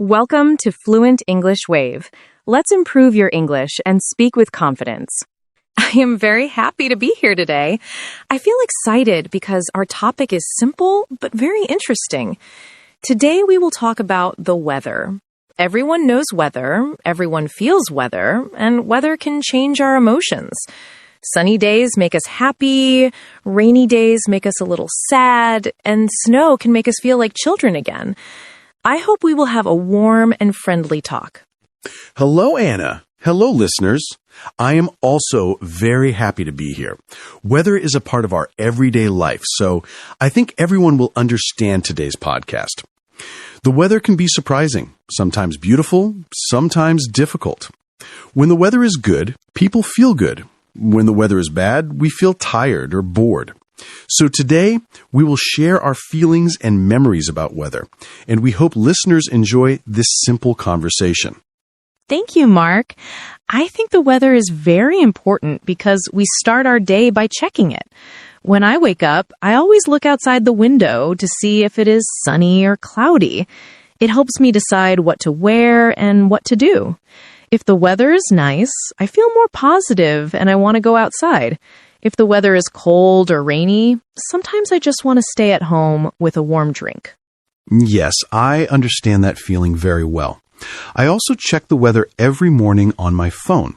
Welcome to Fluent English Wave. Let's improve your English and speak with confidence. I am very happy to be here today. I feel excited because our topic is simple but very interesting. Today we will talk about the weather. Everyone knows weather, everyone feels weather, and weather can change our emotions. Sunny days make us happy, rainy days make us a little sad, and snow can make us feel like children again. I hope we will have a warm and friendly talk. Hello, Anna. Hello, listeners. I am also very happy to be here. Weather is a part of our everyday life, so I think everyone will understand today's podcast. The weather can be surprising, sometimes beautiful, sometimes difficult. When the weather is good, people feel good. When the weather is bad, we feel tired or bored. So today, we will share our feelings and memories about weather, and we hope listeners enjoy this simple conversation. Thank you, Mark. I think the weather is very important because we start our day by checking it. When I wake up, I always look outside the window to see if it is sunny or cloudy. It helps me decide what to wear and what to do. If the weather is nice, I feel more positive and I want to go outside. If the weather is cold or rainy, sometimes I just want to stay at home with a warm drink. Yes, I understand that feeling very well. I also check the weather every morning on my phone.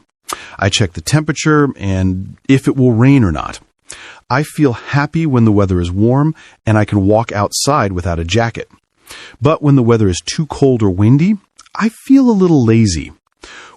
I check the temperature and if it will rain or not. I feel happy when the weather is warm and I can walk outside without a jacket. But when the weather is too cold or windy, I feel a little lazy.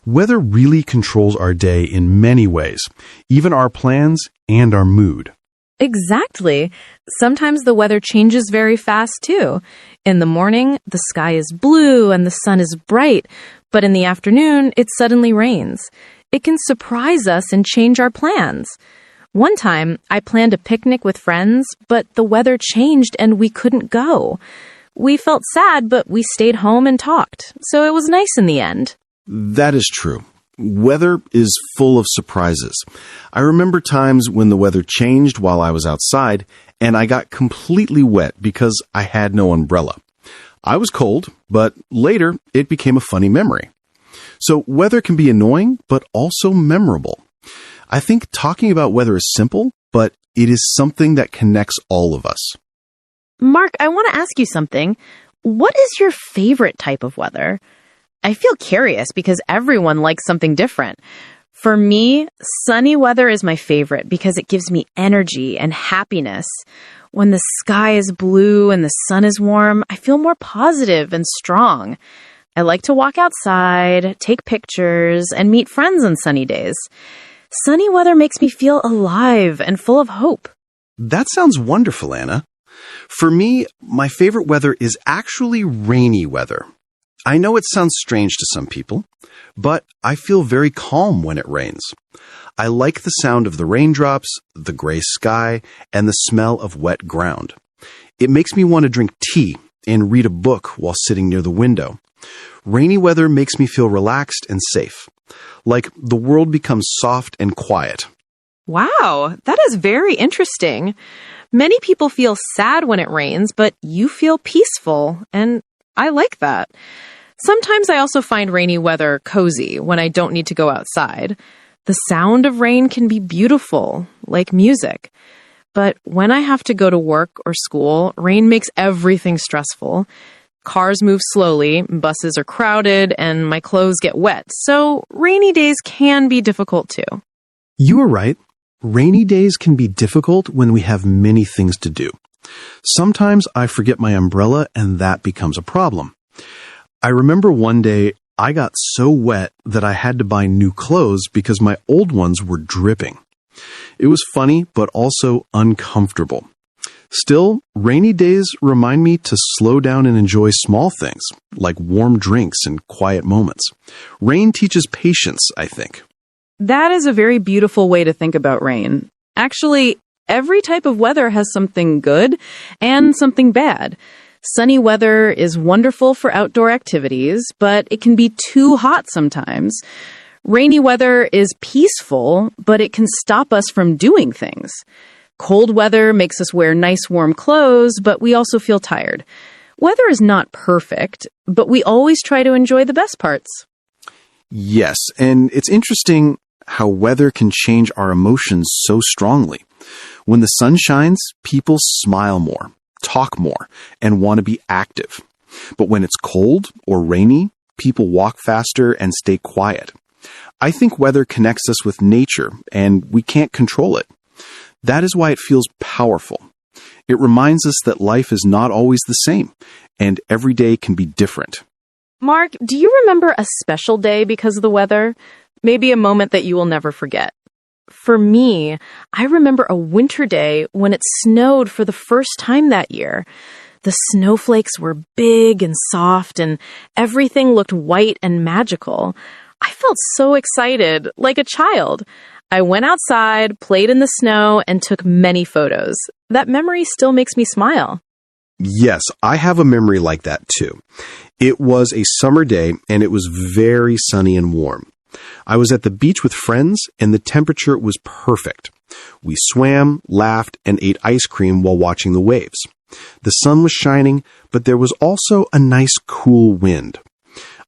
Weather really controls our day in many ways, even our plans and our mood. Exactly. Sometimes the weather changes very fast, too. In the morning, the sky is blue and the sun is bright, but in the afternoon, it suddenly rains. It can surprise us and change our plans. One time, I planned a picnic with friends, but the weather changed and we couldn't go. We felt sad, but we stayed home and talked, so it was nice in the end. That is true. Weather is full of surprises. I remember times when the weather changed while I was outside, and I got completely wet because I had no umbrella. I was cold, but later it became a funny memory. So weather can be annoying, but also memorable. I think talking about weather is simple, but it is something that connects all of us. Mark, I want to ask you something. What is your favorite type of weather? I feel curious because everyone likes something different. For me, sunny weather is my favorite because it gives me energy and happiness. When the sky is blue and the sun is warm, I feel more positive and strong. I like to walk outside, take pictures, and meet friends on sunny days. Sunny weather makes me feel alive and full of hope. That sounds wonderful, Anna. For me, my favorite weather is actually rainy weather. I know it sounds strange to some people, but I feel very calm when it rains. I like the sound of the raindrops, the gray sky, and the smell of wet ground. It makes me want to drink tea and read a book while sitting near the window. Rainy weather makes me feel relaxed and safe, like the world becomes soft and quiet. Wow, that is very interesting. Many people feel sad when it rains, but you feel peaceful, and I like that. Sometimes I also find rainy weather cozy when I don't need to go outside. The sound of rain can be beautiful, like music. But when I have to go to work or school, rain makes everything stressful. Cars move slowly, buses are crowded, and my clothes get wet. So rainy days can be difficult too. You are right. Rainy days can be difficult when we have many things to do. Sometimes I forget my umbrella and that becomes a problem. I remember one day I got so wet that I had to buy new clothes because my old ones were dripping. It was funny, but also uncomfortable. Still, rainy days remind me to slow down and enjoy small things, like warm drinks and quiet moments. Rain teaches patience, I think. That is a very beautiful way to think about rain. Actually, every type of weather has something good and something bad. Sunny weather is wonderful for outdoor activities, but it can be too hot sometimes. Rainy weather is peaceful, but it can stop us from doing things. Cold weather makes us wear nice warm clothes, but we also feel tired. Weather is not perfect, but we always try to enjoy the best parts. Yes, and it's interesting how weather can change our emotions so strongly. When the sun shines, people smile more, talk more, and want to be active. But when it's cold or rainy, people walk faster and stay quiet. I think weather connects us with nature, and we can't control it. That is why it feels powerful. It reminds us that life is not always the same, and every day can be different. Mark, do you remember a special day because of the weather? Maybe a moment that you will never forget. For me, I remember a winter day when it snowed for the first time that year. The snowflakes were big and soft, and everything looked white and magical. I felt so excited, like a child. I went outside, played in the snow, and took many photos. That memory still makes me smile. Yes, I have a memory like that too. It was a summer day, and it was very sunny and warm. I was at the beach with friends, and the temperature was perfect. We swam, laughed, and ate ice cream while watching the waves. The sun was shining, but there was also a nice cool wind.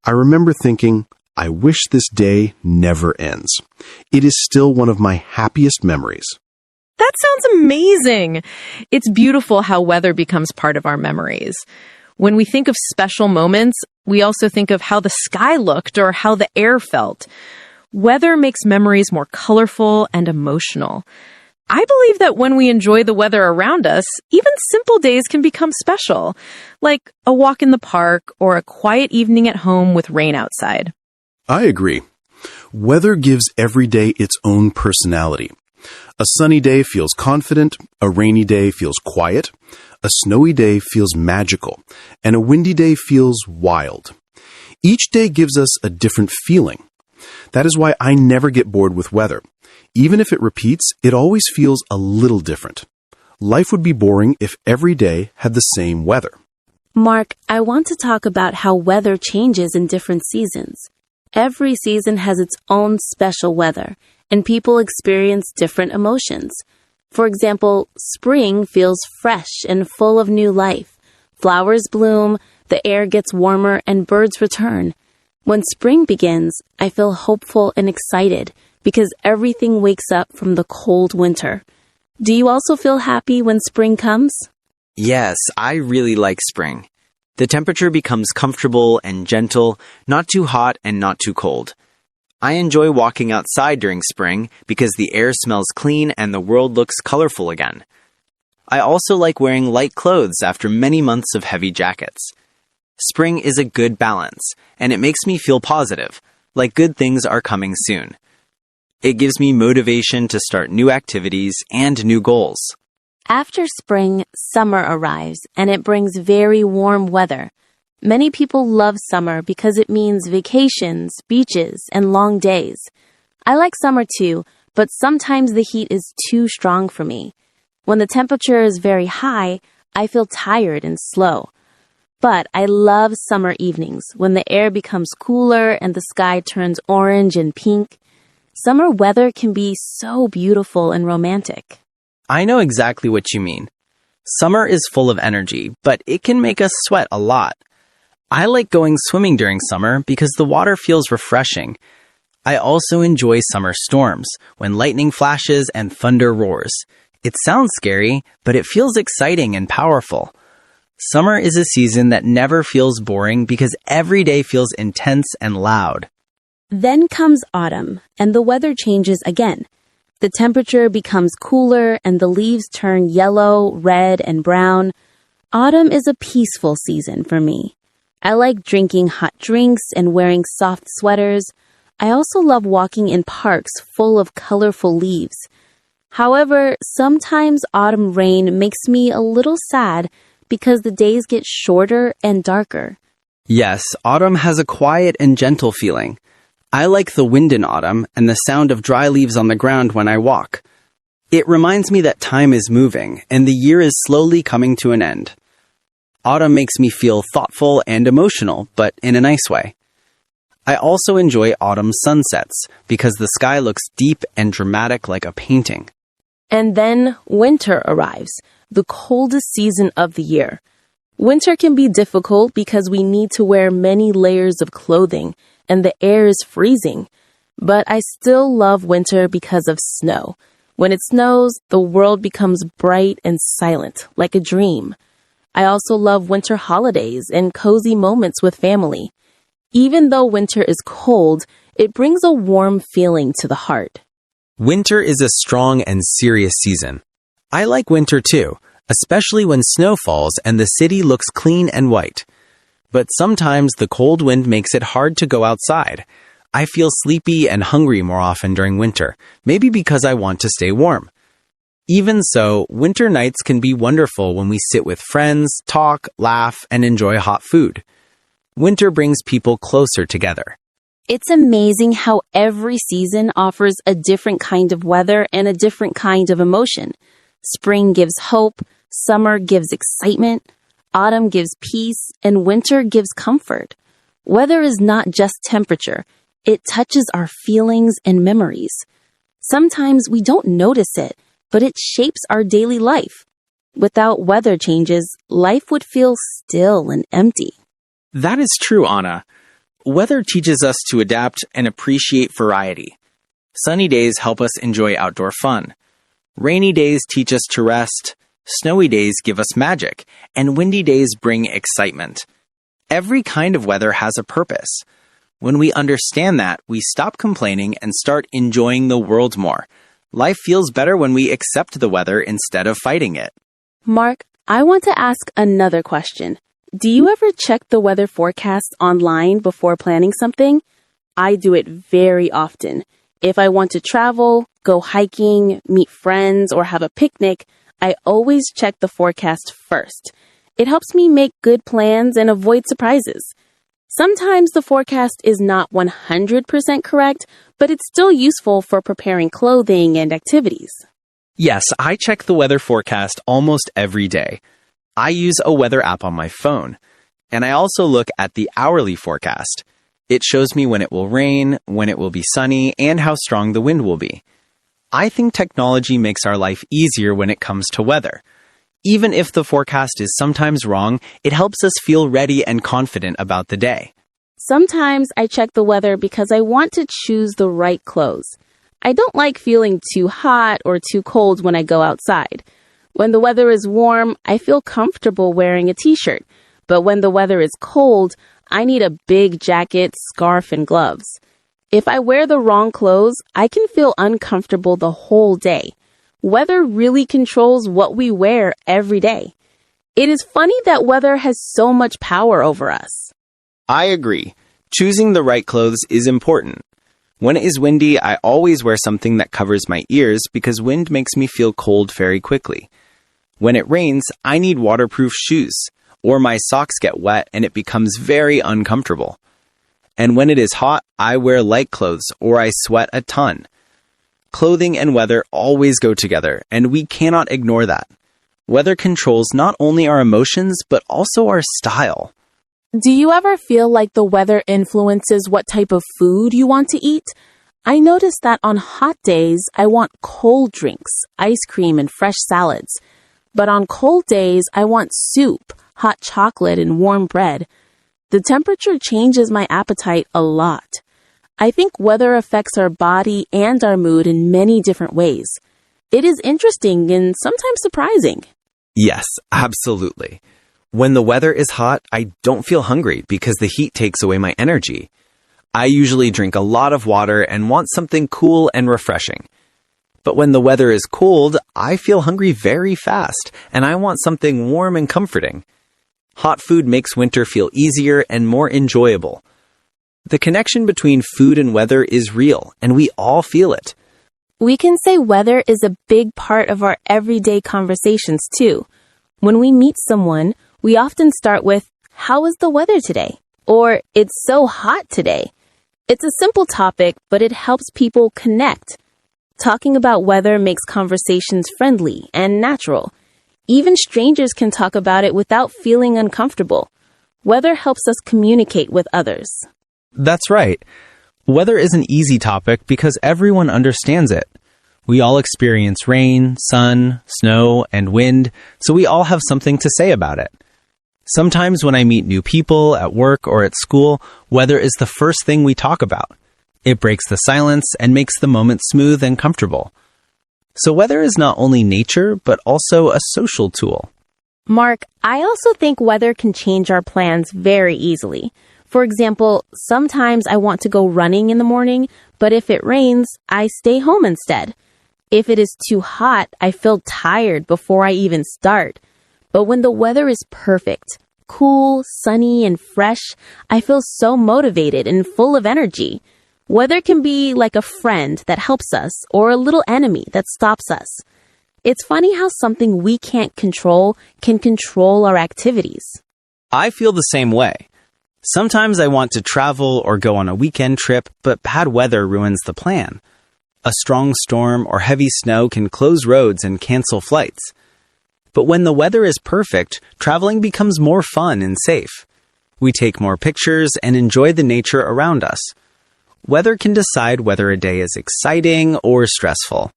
I remember thinking, I wish this day never ends. It is still one of my happiest memories. That sounds amazing. It's beautiful how weather becomes part of our memories. When we think of special moments, we also think of how the sky looked or how the air felt. Weather makes memories more colorful and emotional. I believe that when we enjoy the weather around us, even simple days can become special, like a walk in the park or a quiet evening at home with rain outside. I agree. Weather gives every day its own personality. A sunny day feels confident, a rainy day feels quiet, a snowy day feels magical, and a windy day feels wild. Each day gives us a different feeling. That is why I never get bored with weather. Even if it repeats, it always feels a little different. Life would be boring if every day had the same weather. Mark, I want to talk about how weather changes in different seasons. Every season has its own special weather, and people experience different emotions. For example, spring feels fresh and full of new life. Flowers bloom, the air gets warmer, and birds return. When spring begins, I feel hopeful and excited because everything wakes up from the cold winter. Do you also feel happy when spring comes? Yes, I really like spring. The temperature becomes comfortable and gentle, not too hot and not too cold. I enjoy walking outside during spring because the air smells clean and the world looks colorful again. I also like wearing light clothes after many months of heavy jackets. Spring is a good balance, and it makes me feel positive, like good things are coming soon. It gives me motivation to start new activities and new goals. After spring, summer arrives, and it brings very warm weather. Many people love summer because it means vacations, beaches, and long days. I like summer too, but sometimes the heat is too strong for me. When the temperature is very high, I feel tired and slow. But I love summer evenings when the air becomes cooler and the sky turns orange and pink. Summer weather can be so beautiful and romantic. I know exactly what you mean. Summer is full of energy, but it can make us sweat a lot. I like going swimming during summer because the water feels refreshing. I also enjoy summer storms, when lightning flashes and thunder roars. It sounds scary, but it feels exciting and powerful. Summer is a season that never feels boring because every day feels intense and loud. Then comes autumn, and the weather changes again. The temperature becomes cooler and the leaves turn yellow, red, and brown. Autumn is a peaceful season for me. I like drinking hot drinks and wearing soft sweaters. I also love walking in parks full of colorful leaves. However, sometimes autumn rain makes me a little sad because the days get shorter and darker. Yes, autumn has a quiet and gentle feeling. I like the wind in autumn and the sound of dry leaves on the ground when I walk. It reminds me that time is moving and the year is slowly coming to an end. Autumn makes me feel thoughtful and emotional, but in a nice way. I also enjoy autumn sunsets because the sky looks deep and dramatic like a painting. And then winter arrives, the coldest season of the year. Winter can be difficult because we need to wear many layers of clothing and the air is freezing. But I still love winter because of snow. When it snows, the world becomes bright and silent, like a dream. I also love winter holidays and cozy moments with family. Even though winter is cold, it brings a warm feeling to the heart. Winter is a strong and serious season. I like winter too, especially when snow falls and the city looks clean and white. But sometimes the cold wind makes it hard to go outside. I feel sleepy and hungry more often during winter, maybe because I want to stay warm. Even so, winter nights can be wonderful when we sit with friends, talk, laugh, and enjoy hot food. Winter brings people closer together. It's amazing how every season offers a different kind of weather and a different kind of emotion. Spring gives hope, summer gives excitement, autumn gives peace, and winter gives comfort. Weather is not just temperature. It touches our feelings and memories. Sometimes we don't notice it, but it shapes our daily life. Without weather changes, life would feel still and empty. That is true, Anna. Weather teaches us to adapt and appreciate variety. Sunny days help us enjoy outdoor fun. Rainy days teach us to rest. Snowy days give us magic, and windy days bring excitement. Every kind of weather has a purpose. When we understand that, we stop complaining and start enjoying the world more. Life feels better when we accept the weather instead of fighting it. Mark, I want to ask another question. Do you ever check the weather forecast online before planning something? I do it very often. If I want to travel, go hiking, meet friends, or have a picnic, I always check the forecast first. It helps me make good plans and avoid surprises. Sometimes the forecast is not 100% correct, but it's still useful for preparing clothing and activities. Yes, I check the weather forecast almost every day. I use a weather app on my phone, and I also look at the hourly forecast. It shows me when it will rain, when it will be sunny, and how strong the wind will be. I think technology makes our life easier when it comes to weather. Even if the forecast is sometimes wrong, it helps us feel ready and confident about the day. Sometimes I check the weather because I want to choose the right clothes. I don't like feeling too hot or too cold when I go outside. When the weather is warm, I feel comfortable wearing a t-shirt. But when the weather is cold, I need a big jacket, scarf, and gloves. If I wear the wrong clothes, I can feel uncomfortable the whole day. Weather really controls what we wear every day. It is funny that weather has so much power over us. I agree. Choosing the right clothes is important. When it is windy, I always wear something that covers my ears because wind makes me feel cold very quickly. When it rains, I need waterproof shoes, or my socks get wet and it becomes very uncomfortable. And when it is hot, I wear light clothes or I sweat a ton. Clothing and weather always go together, and we cannot ignore that. Weather controls not only our emotions, but also our style. Do you ever feel like the weather influences what type of food you want to eat? I notice that on hot days, I want cold drinks, ice cream, and fresh salads. But on cold days, I want soup, hot chocolate, and warm bread. The temperature changes my appetite a lot. I think weather affects our body and our mood in many different ways. It is interesting and sometimes surprising. Yes, absolutely. When the weather is hot, I don't feel hungry because the heat takes away my energy. I usually drink a lot of water and want something cool and refreshing. But when the weather is cold, I feel hungry very fast, and I want something warm and comforting. Hot food makes winter feel easier and more enjoyable. The connection between food and weather is real, and we all feel it. We can say weather is a big part of our everyday conversations, too. When we meet someone, we often start with, "How is the weather today?" Or, "It's so hot today." It's a simple topic, but it helps people connect. Talking about weather makes conversations friendly and natural. Even strangers can talk about it without feeling uncomfortable. Weather helps us communicate with others. That's right. Weather is an easy topic because everyone understands it. We all experience rain, sun, snow, and wind, so we all have something to say about it. Sometimes when I meet new people at work or at school, weather is the first thing we talk about. It breaks the silence and makes the moment smooth and comfortable. So weather is not only nature, but also a social tool. Mark, I also think weather can change our plans very easily. For example, sometimes I want to go running in the morning, but if it rains, I stay home instead. If it is too hot, I feel tired before I even start. But when the weather is perfect, cool, sunny, and fresh, I feel so motivated and full of energy. Weather can be like a friend that helps us or a little enemy that stops us. It's funny how something we can't control can control our activities. I feel the same way. Sometimes I want to travel or go on a weekend trip, but bad weather ruins the plan. A strong storm or heavy snow can close roads and cancel flights. But when the weather is perfect, traveling becomes more fun and safe. We take more pictures and enjoy the nature around us. Weather can decide whether a day is exciting or stressful.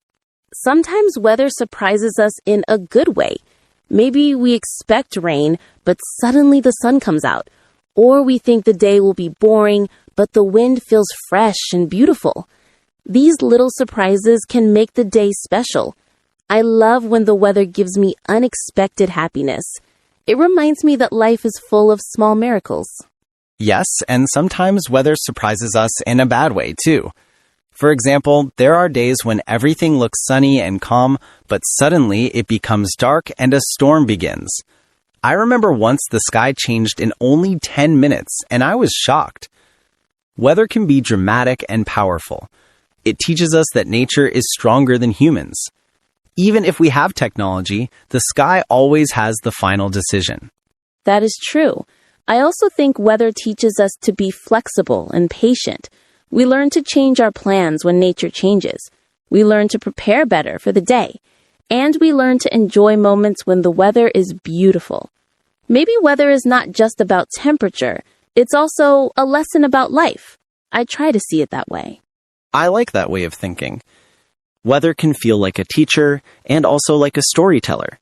Sometimes weather surprises us in a good way. Maybe we expect rain, but suddenly the sun comes out. Or we think the day will be boring, but the wind feels fresh and beautiful. These little surprises can make the day special. I love when the weather gives me unexpected happiness. It reminds me that life is full of small miracles. Yes, and sometimes weather surprises us in a bad way, too. For example, there are days when everything looks sunny and calm, but suddenly it becomes dark and a storm begins. I remember once the sky changed in only 10 minutes, and I was shocked. Weather can be dramatic and powerful. It teaches us that nature is stronger than humans. Even if we have technology, the sky always has the final decision. That is true. I also think weather teaches us to be flexible and patient. We learn to change our plans when nature changes. We learn to prepare better for the day. And we learn to enjoy moments when the weather is beautiful. Maybe weather is not just about temperature. It's also a lesson about life. I try to see it that way. I like that way of thinking. Weather can feel like a teacher and also like a storyteller.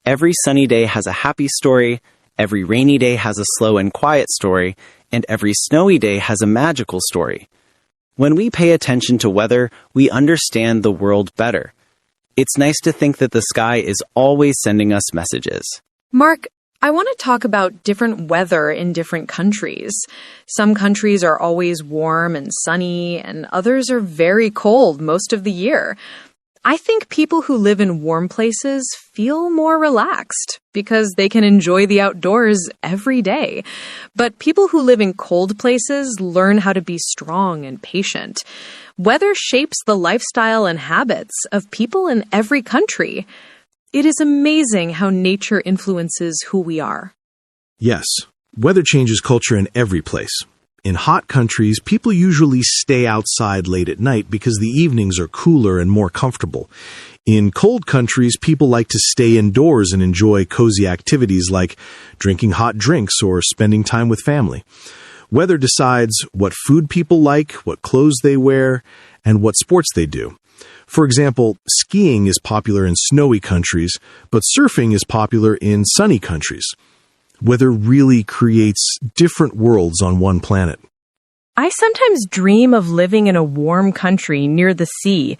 Every sunny day has a happy story, every rainy day has a slow and quiet story, and every snowy day has a magical story. When we pay attention to weather, we understand the world better. It's nice to think that the sky is always sending us messages. Mark, I want to talk about different weather in different countries. Some countries are always warm and sunny, and others are very cold most of the year. I think people who live in warm places feel more relaxed because they can enjoy the outdoors every day. But people who live in cold places learn how to be strong and patient. Weather shapes the lifestyle and habits of people in every country. It is amazing how nature influences who we are. Yes, weather changes culture in every place. In hot countries, people usually stay outside late at night because the evenings are cooler and more comfortable. In cold countries, people like to stay indoors and enjoy cozy activities like drinking hot drinks or spending time with family. Weather decides what food people like, what clothes they wear, and what sports they do. For example, skiing is popular in snowy countries, but surfing is popular in sunny countries. Weather really creates different worlds on one planet. I sometimes dream of living in a warm country near the sea.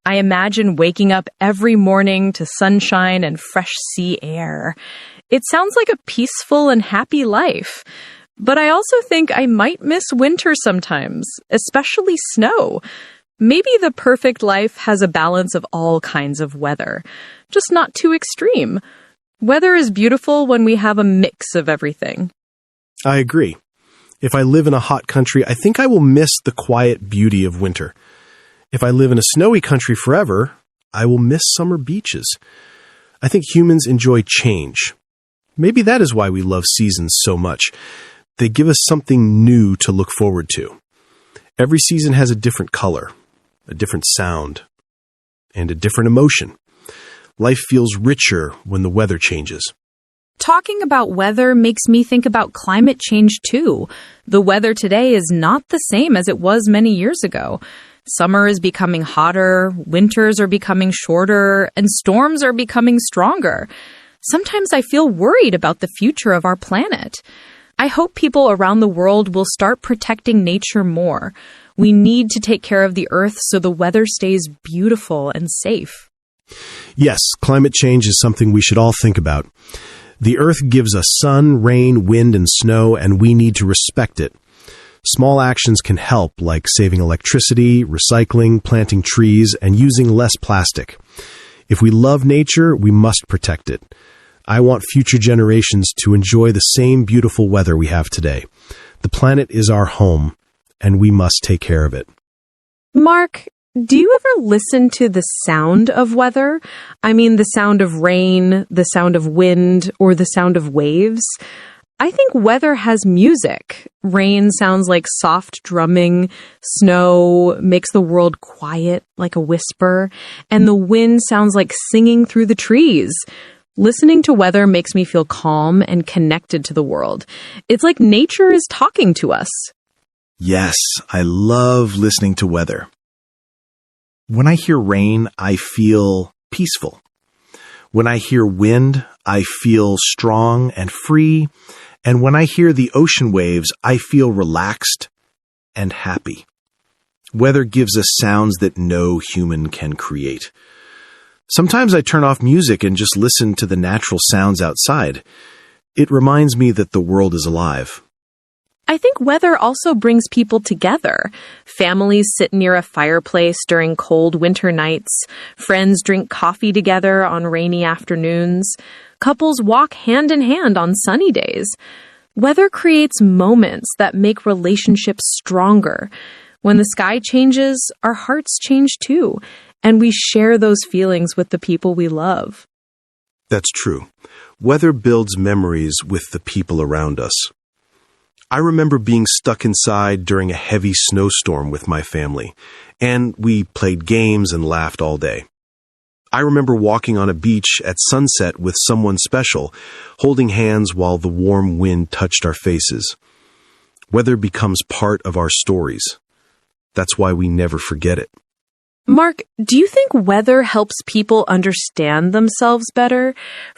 I imagine waking up every morning to sunshine and fresh sea air. It sounds like a peaceful and happy life. But I also think I might miss winter sometimes, especially snow. Maybe the perfect life has a balance of all kinds of weather, just not too extreme. Weather is beautiful when we have a mix of everything. I agree. If I live in a hot country, I think I will miss the quiet beauty of winter. If I live in a snowy country forever, I will miss summer beaches. I think humans enjoy change. Maybe that is why we love seasons so much. They give us something new to look forward to. Every season has a different color, a different sound, and a different emotion. Life feels richer when the weather changes. Talking about weather makes me think about climate change too. The weather today is not the same as it was many years ago. Summer is becoming hotter, winters are becoming shorter, and storms are becoming stronger. Sometimes I feel worried about the future of our planet. I hope people around the world will start protecting nature more. We need to take care of the earth so the weather stays beautiful and safe. Yes, climate change is something we should all think about. The earth gives us sun, rain, wind, and snow, and we need to respect it. Small actions can help, like saving electricity, recycling, planting trees, and using less plastic. If we love nature, we must protect it. I want future generations to enjoy the same beautiful weather we have today. The planet is our home, and we must take care of it. Mark, do you ever listen to the sound of weather? I mean, the sound of rain, the sound of wind, or the sound of waves? I think weather has music. Rain sounds like soft drumming, snow makes the world quiet like a whisper, and the wind sounds like singing through the trees. Listening to weather makes me feel calm and connected to the world. It's like nature is talking to us. Yes, I love listening to weather. When I hear rain, I feel peaceful. When I hear wind, I feel strong and free. And when I hear the ocean waves, I feel relaxed and happy. Weather gives us sounds that no human can create. Sometimes I turn off music and just listen to the natural sounds outside. It reminds me that the world is alive. I think weather also brings people together. Families sit near a fireplace during cold winter nights. Friends drink coffee together on rainy afternoons. Couples walk hand in hand on sunny days. Weather creates moments that make relationships stronger. When the sky changes, our hearts change too, and we share those feelings with the people we love. That's true. Weather builds memories with the people around us. I remember being stuck inside during a heavy snowstorm with my family, and we played games and laughed all day. I remember walking on a beach at sunset with someone special, holding hands while the warm wind touched our faces. Weather becomes part of our stories. That's why we never forget it. Mark, do you think weather helps people understand themselves better?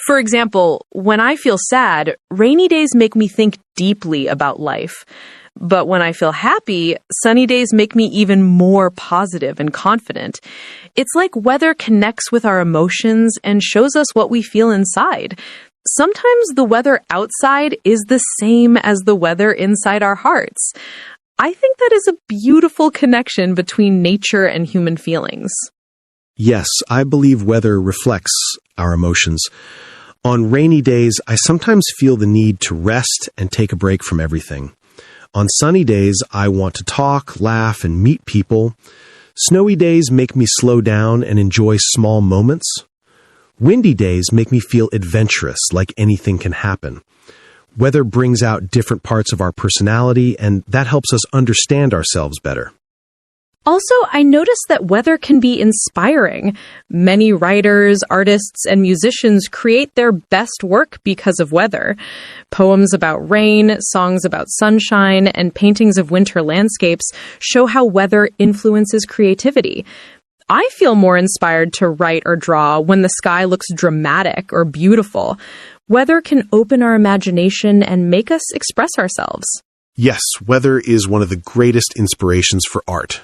For example, when I feel sad, rainy days make me think deeply about life. But when I feel happy, sunny days make me even more positive and confident. It's like weather connects with our emotions and shows us what we feel inside. Sometimes the weather outside is the same as the weather inside our hearts. I think that is a beautiful connection between nature and human feelings. Yes, I believe weather reflects our emotions. On rainy days, I sometimes feel the need to rest and take a break from everything. On sunny days, I want to talk, laugh, and meet people. Snowy days make me slow down and enjoy small moments. Windy days make me feel adventurous, like anything can happen. Weather brings out different parts of our personality, and that helps us understand ourselves better. Also, I noticed that weather can be inspiring. Many writers, artists, and musicians create their best work because of weather. Poems about rain, songs about sunshine, and paintings of winter landscapes show how weather influences creativity. I feel more inspired to write or draw when the sky looks dramatic or beautiful. Weather can open our imagination and make us express ourselves. Yes, weather is one of the greatest inspirations for art.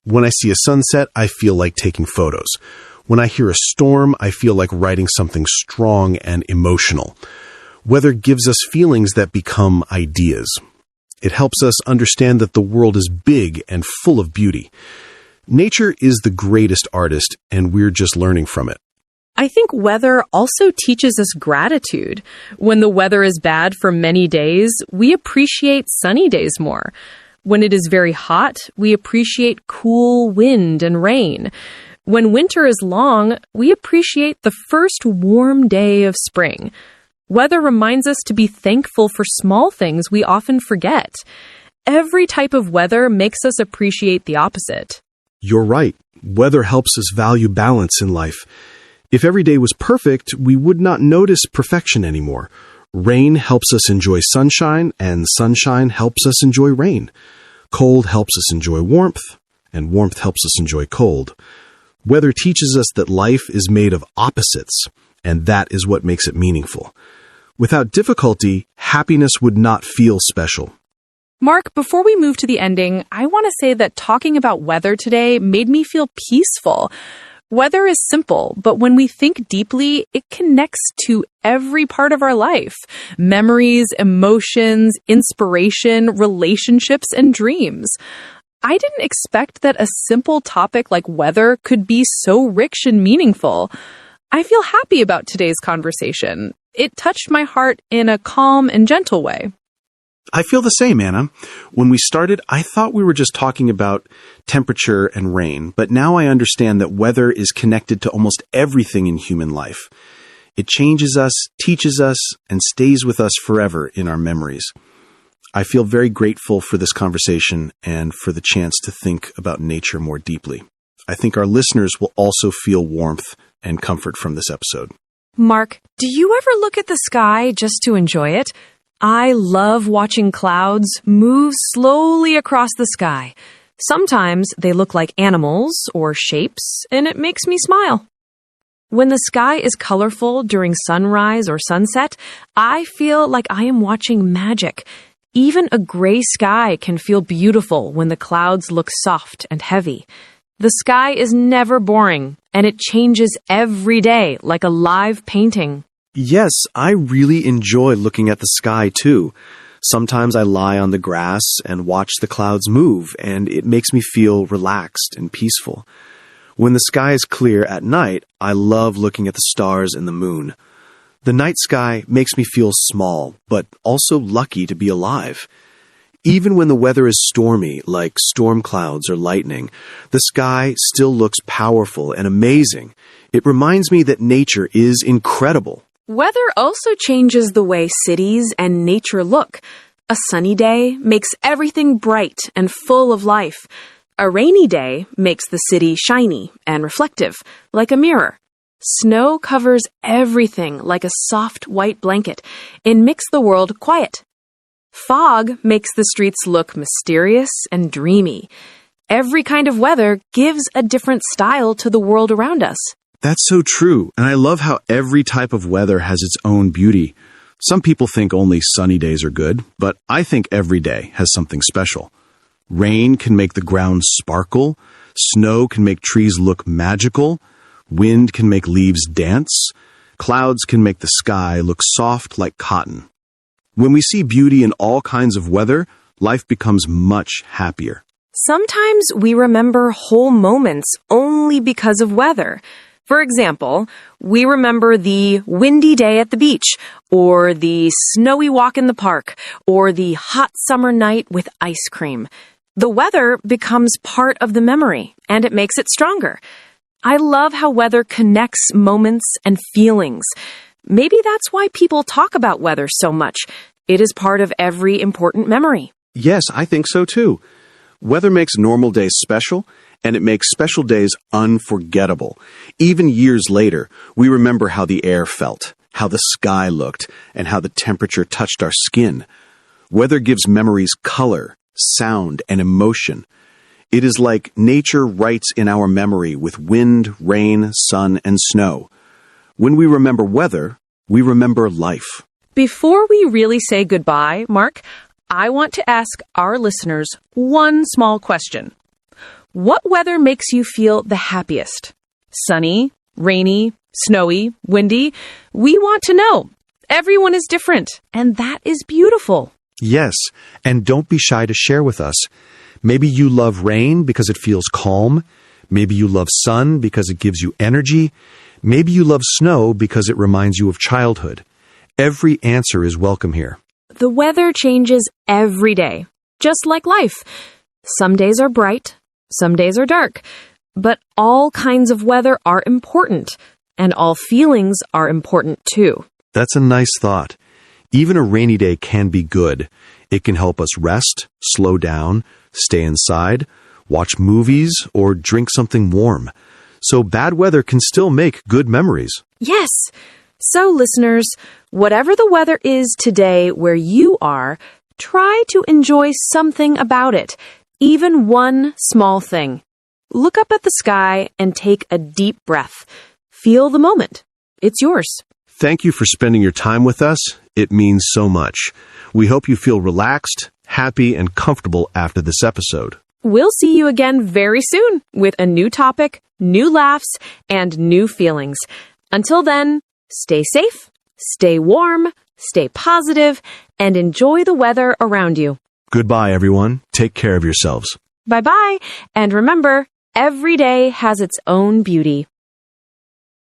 When I see a sunset, I feel like taking photos. When I hear a storm, I feel like writing something strong and emotional. Weather gives us feelings that become ideas. It helps us understand that the world is big and full of beauty. Nature is the greatest artist, and we're just learning from it. I think weather also teaches us gratitude. When the weather is bad for many days, we appreciate sunny days more. When it is very hot, we appreciate cool wind and rain. When winter is long, we appreciate the first warm day of spring. Weather reminds us to be thankful for small things we often forget. Every type of weather makes us appreciate the opposite. You're right. Weather helps us value balance in life. If every day was perfect, we would not notice perfection anymore. Rain helps us enjoy sunshine, and sunshine helps us enjoy rain. Cold helps us enjoy warmth, and warmth helps us enjoy cold. Weather teaches us that life is made of opposites, and that is what makes it meaningful. Without difficulty, happiness would not feel special. Mark, before we move to the ending, I want to say that talking about weather today made me feel peaceful. Weather is simple, but when we think deeply, it connects to every part of our life. Memories, emotions, inspiration, relationships, and dreams. I didn't expect that a simple topic like weather could be so rich and meaningful. I feel happy about today's conversation. It touched my heart in a calm and gentle way. I feel the same, Anna. When we started, I thought we were just talking about temperature and rain, but now I understand that weather is connected to almost everything in human life. It changes us, teaches us, and stays with us forever in our memories. I feel very grateful for this conversation and for the chance to think about nature more deeply. I think our listeners will also feel warmth and comfort from this episode. Mark, do you ever look at the sky just to enjoy it? I love watching clouds move slowly across the sky. Sometimes they look like animals or shapes, and it makes me smile. When the sky is colorful during sunrise or sunset, I feel like I am watching magic. Even a gray sky can feel beautiful when the clouds look soft and heavy. The sky is never boring, and it changes every day like a live painting. Yes, I really enjoy looking at the sky too. Sometimes I lie on the grass and watch the clouds move, and it makes me feel relaxed and peaceful. When the sky is clear at night, I love looking at the stars and the moon. The night sky makes me feel small, but also lucky to be alive. Even when the weather is stormy, like storm clouds or lightning, the sky still looks powerful and amazing. It reminds me that nature is incredible. Weather also changes the way cities and nature look. A sunny day makes everything bright and full of life. A rainy day makes the city shiny and reflective, like a mirror. Snow covers everything like a soft white blanket and makes the world quiet. Fog makes the streets look mysterious and dreamy. Every kind of weather gives a different style to the world around us. That's so true, and I love how every type of weather has its own beauty. Some people think only sunny days are good, but I think every day has something special. Rain can make the ground sparkle, snow can make trees look magical, wind can make leaves dance, clouds can make the sky look soft like cotton. When we see beauty in all kinds of weather, life becomes much happier. Sometimes we remember whole moments only because of weather. For example, we remember the windy day at the beach, or the snowy walk in the park, or the hot summer night with ice cream. The weather becomes part of the memory, and it makes it stronger. I love how weather connects moments and feelings. Maybe that's why people talk about weather so much. It is part of every important memory. Yes, I think so too. Weather makes normal days special, and it makes special days unforgettable. Even years later, we remember how the air felt, how the sky looked, and how the temperature touched our skin. Weather gives memories color, sound, and emotion. It is like nature writes in our memory with wind, rain, sun, and snow. When we remember weather, we remember life. Before we really say goodbye, Mark, I want to ask our listeners one small question. What weather makes you feel the happiest? Sunny, rainy, snowy, windy? We want to know. Everyone is different, and that is beautiful. Yes, and don't be shy to share with us. Maybe you love rain because it feels calm. Maybe you love sun because it gives you energy. Maybe you love snow because it reminds you of childhood. Every answer is welcome here. The weather changes every day, just like life. Some days are bright, some days are dark, but all kinds of weather are important, and all feelings are important too. That's a nice thought. Even a rainy day can be good. It can help us rest, slow down, stay inside, watch movies, or drink something warm. So bad weather can still make good memories. Yes. So, listeners, whatever the weather is today where you are, try to enjoy something about it, even one small thing. Look up at the sky and take a deep breath. Feel the moment. it's yours. Thank you for spending your time with us. It means so much. We hope you feel relaxed, happy, and comfortable after this episode. We'll see you again very soon with a new topic, new laughs, and new feelings. Until then, stay safe, stay warm, stay positive, and enjoy the weather around you. Goodbye, everyone. Take care of yourselves. Bye-bye, and remember, every day has its own beauty.